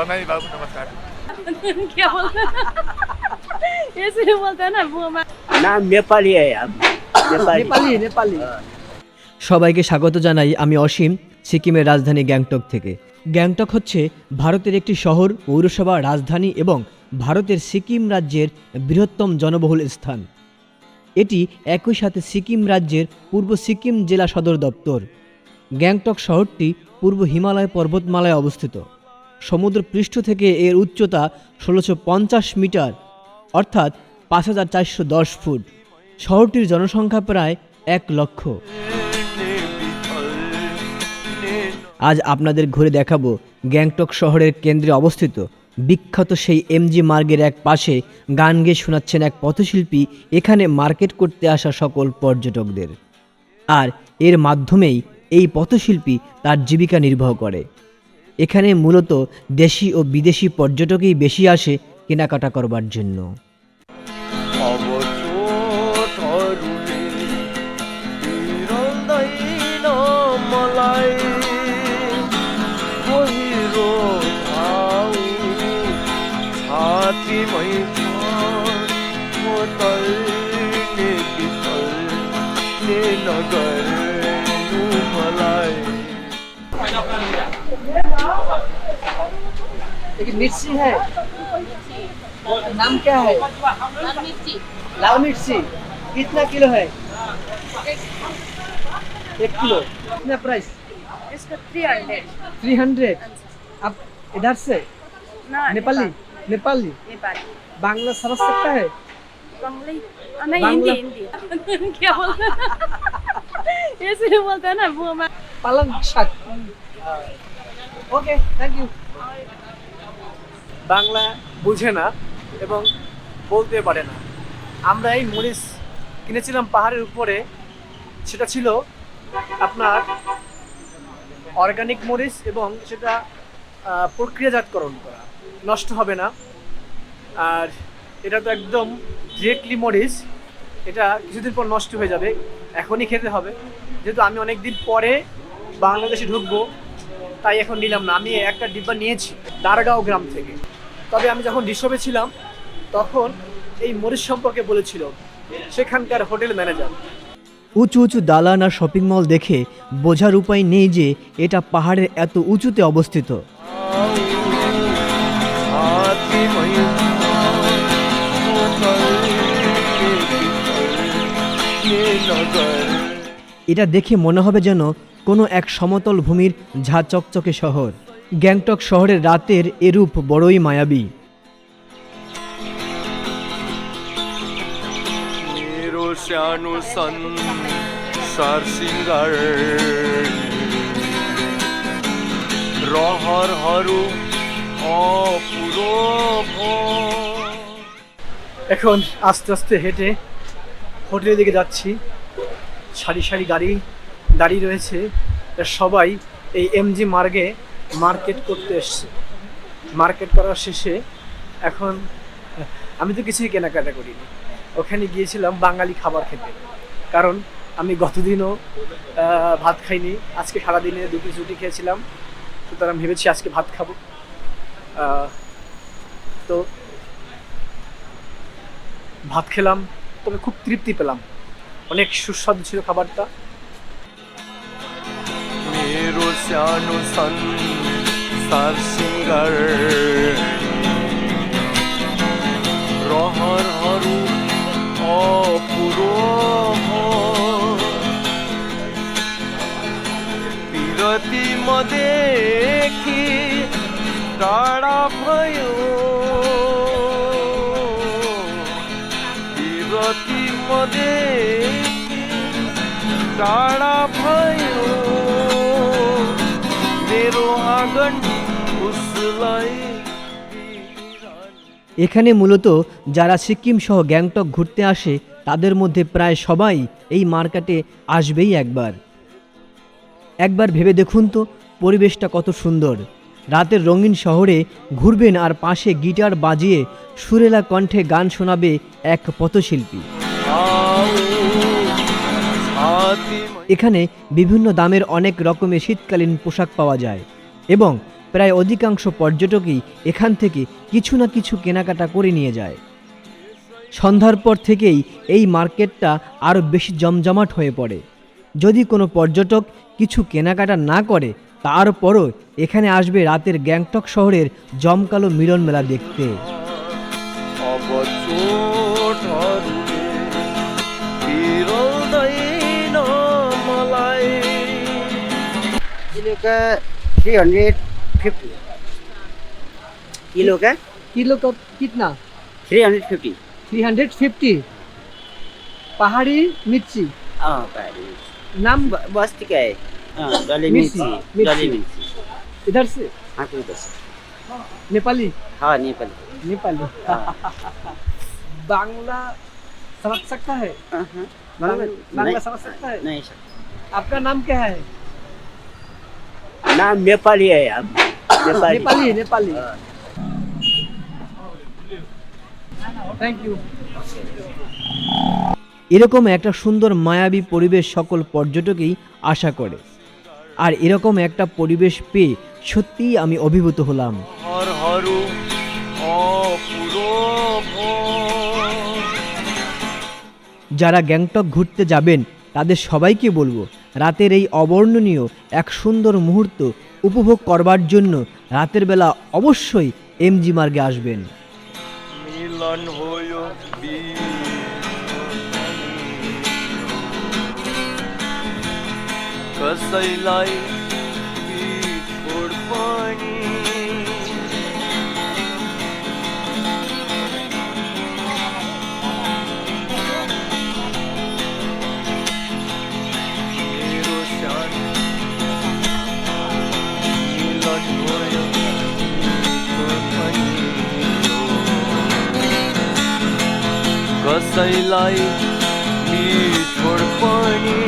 बंगाली बाबू नमस्कार। क्या बोलते हैं ऐसे बोलते हैं ना वो नाम नेपाली है यार নেপালি নেপালি সবাইকে স্বাগত জানাই। আমি অসীম, সিকিমের রাজধানী গ্যাংটক থেকে। গ্যাংটক হচ্ছে ভারতের একটি শহর, পৌরসভা, রাজধানী এবং ভারতের সিকিম রাজ্যের বৃহত্তম জনবহুল স্থান। এটি একই সাথে সিকিম রাজ্যের পূর্ব সিকিম জেলা সদর দপ্তর। গ্যাংটক শহরটি পূর্ব হিমালয় পর্বতমালায় অবস্থিত। সমুদ্র পৃষ্ঠ থেকে এর উচ্চতা ১৬৫০ মিটার অর্থাৎ ৫৪১০ ফুট। শহরটির জনসংখ্যা প্রায় ১ লক্ষ। আজ আপনাদের ঘুরে দেখাবো গ্যাংটক শহরের কেন্দ্রে অবস্থিত বিখ্যাত সেই এমজি মার্গের এক পাশে গান গেয়ে শোনাচ্ছেন এক পথশিল্পী এখানে মার্কেট করতে আসা সকল পর্যটকদের। আর এর মাধ্যমেই এই পথশিল্পী তার জীবিকা নির্বাহ করে। এখানে মূলত দেশি ও বিদেশি পর্যটকই বেশি আসে কেনাকাটা করবার জন্য। लेकिन मिर्ची है नाम क्या है लाल मिर्ची कितना किलो है 1 किलो कितना प्राइस इसका 300 300 आप इधर से ना नेपाली नेपाली नेपाली बांग्ला समझ सकता है बंगाली नहीं बांग्ला- हिंदी हिंदी क्या बोलते हैं ऐसे बोलते हैं ना वो पालंग शाक ओके थैंक यू বাংলা বুঝে না এবং বলতে পারে না। আমরা এই মরিচ কিনেছিলাম পাহাড়ের উপরে, সেটা ছিল আপনার অর্গানিক মরিচ এবং সেটা প্রক্রিয়াজাতকরণ করা, নষ্ট হবে না। আর এটা তো একদম ডিরেক্টলি মরিচ, এটা কিছুদিন পর নষ্ট হয়ে যাবে, এখনই খেতে হবে। যেহেতু আমি অনেক দিন পরে বাংলাদেশে ঢুকবো তাই এখন নিলাম না। আমি একটা ডিব্বা নিয়েছি দারগাঁও গ্রাম থেকে। তবে আমি যখন রিসবে ছিলাম তখন এই মরিচ সম্পর্কে বলেছিল সেখানকার হোটেল ম্যানেজার। উঁচু উঁচু দালান আর শপিং মল দেখে বোঝার উপায় নেই যে এটা পাহাড়ের এত উঁচুতে অবস্থিত। এটা দেখে মনে হবে যেন কোনো এক সমতল ভূমির ঝা চকচকে শহর। গ্যাংটক শহরের রাতের এরূপ বড়ই মায়াবী। এখন আস্তে আস্তে হেঁটে হোটেলের দিকে যাচ্ছি। সারি সারি গাড়ি দাঁড়িয়ে রয়েছে, এরা সবাই এই এমজি মার্গে মার্কেট করতে এসছে। মার্কেট করার শেষে এখন আমি তো কিছুই কেনাকাটা করিনি, ওখানে গিয়েছিলাম বাঙালি খাবার খেতে। কারণ আমি গতদিনও ভাত খাইনি, আজকে সারাদিনে 2 পিস রুটি খেয়েছিলাম, সুতরাং ভেবেছি আজকে ভাত খাবো। তো ভাত খেলাম, তবে খুব তৃপ্তি পেলাম, অনেক সুস্বাদু ছিল খাবারটা। मेरो सानो संसार सिंगार रहरहरू अपुरो पिरती मदेखि टाढा भयो पिरती मदेखि टाढा भयो এখানে মূলত যারা সিকিম সহ গ্যাংটক ঘুরতে আসে তাদের মধ্যে প্রায় সবাই এই মার্কেটে আসবেই একবার। একবার ভেবে দেখুন তো পরিবেশটা কত সুন্দর। রাতের রঙিন শহরে ঘুরবেন আর পাশে গিটার বাজিয়ে সুরেলা কণ্ঠে গান শোনাবে এক পথশিল্পী। এখানে বিভিন্ন দামের অনেক রকমের শীতকালীন পোশাক পাওয়া যায় এবং প্রায় অধিকাংশ পর্যটকই এখান থেকে কিছু না কিছু কেনাকাটা করে নিয়ে যায়। সন্ধ্যার পর থেকেই এই মার্কেটটা আরও বেশি জমজমাট হয়ে পড়ে। যদি কোনো পর্যটক কিছু কেনাকাটা না করে তারপরও এখানে আসবে রাতের গ্যাংটক শহরের জমকালো মিলন মেলা দেখতে। किलो का 350 किलो का किलो का कितना 350 350 पहाड़ी मिर्ची हाँ नाम बस ठीक है हाँ डली मिर्ची, मिर्ची मिर्ची। डली मिर्ची इधर से हाँ कोई बस नेपाली हाँ नेपाली नेपाली बांग्ला समझ सकता है बांग्ला समझ सकता है नहीं सर आपका नाम क्या है नाम नेपाली है आप नेपाली नेपाली नेपाली थैंक यू এরকম একটা সুন্দর মায়াবী পরিবেশ সকল পর্যটকই আশা করে, আর এরকম একটা পরিবেশ পেয়ে সত্যিই আমি অভিভূত হলাম। যারা গ্যাংটক ঘুরতে যাবেন তাদের সবাইকে বলবো রাতের এই অবর্ণনীয় এক সুন্দর মুহূর্ত উপভোগ করবার জন্য রাতের বেলা অবশ্যই এমজি মার্গে আসবেন। মিলন হলো कसैलाई छोड पनि मेरो सानो मिलन भयो छोड पनि कसैलाई छोड पनि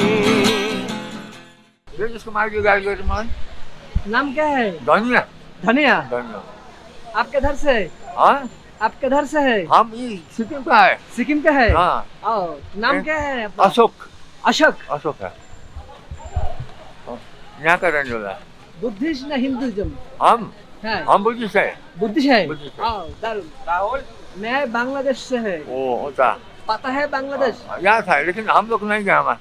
जिसको मार के गाड़ी गए तुम्हारे नाम क्या है धनिया धनिया धनिया आप किधर से है हाँ आप किधर से है हम ये सिक्किम का है सिक्किम का है हाँ आओ नाम क्या है आपका? अशोक अशोक अशोक है यहाँ का रहने वाला है। बुद्धिस्ट ना हिंदुइज्म हम है हम बुद्धिस्ट है बुद्धिस्ट है बुद्धिस्ट है। आओ दारुण राहुल मैं बांग्लादेश से है वो होता पता है बांग्लादेश यहाँ था लेकिन हम लोग नहीं गए हमारे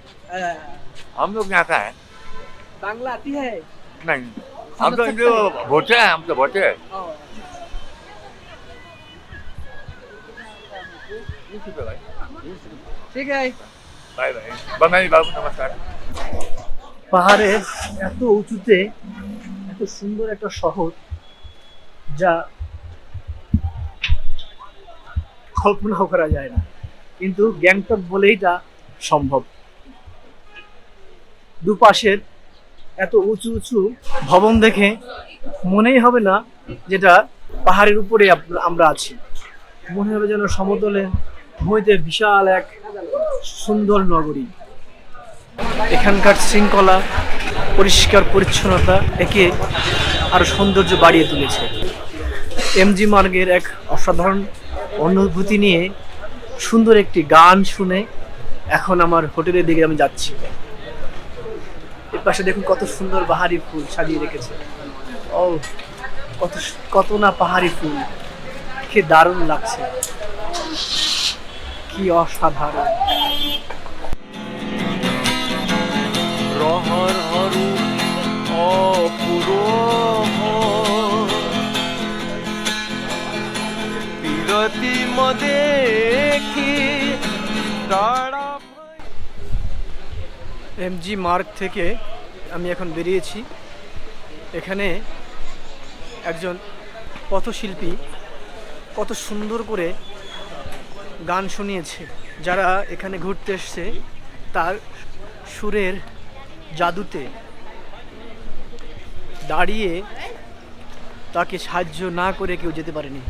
हम लोग यहाँ का है बांग्ला आती है नहीं हम तो जो भोटे हैं हम तो भोटे हैं आओ ठीक है बाय बाय बंगाली बाबू नमस्कार পাহাড়ে এত উঁচুতে এত সুন্দর একটা শহর যা কল্পনাও করা যায় না, কিন্তু গ্যাংটক বলেই তা সম্ভব। দুপাশের এত উঁচু উঁচু ভবন দেখে মনেই হবে না যেটা পাহাড়ের উপরে আমরা আছি, মনে হবে যেন সমতলে ভূমিতে বিশাল এক সুন্দর নগরী। এখানকার শৃঙ্খলা, পরিষ্কার পরিচ্ছন্নতা একে আরো সৌন্দর্য বাড়িয়ে তুলেছে। এমজি মার্গের এক অসাধারণ অনুভূতি নিয়ে সুন্দর একটি গান শুনে এখন আমার হোটেলের দিকে আমি যাচ্ছি। এর পাশে দেখুন কত সুন্দর বাহারি ফুল সাজিয়ে রেখেছে। ও কত না পাহাড়ি ফুল, কি দারুণ লাগছে, কি অসাধারণ। रहरहरू अपुरूप पिरती मदेखि टाढा এমজি মার্গ থেকে আমি এখন বেরিয়েছি। এখানে একজন পথশিল্পী কত সুন্দর করে গান শুনিয়েছে। যারা এখানে ঘুরতে এসছে তার সুরের জাদুতে দাঁড়িয়ে তাকে সাহায্য না করে কেউ যেতে পারেনি।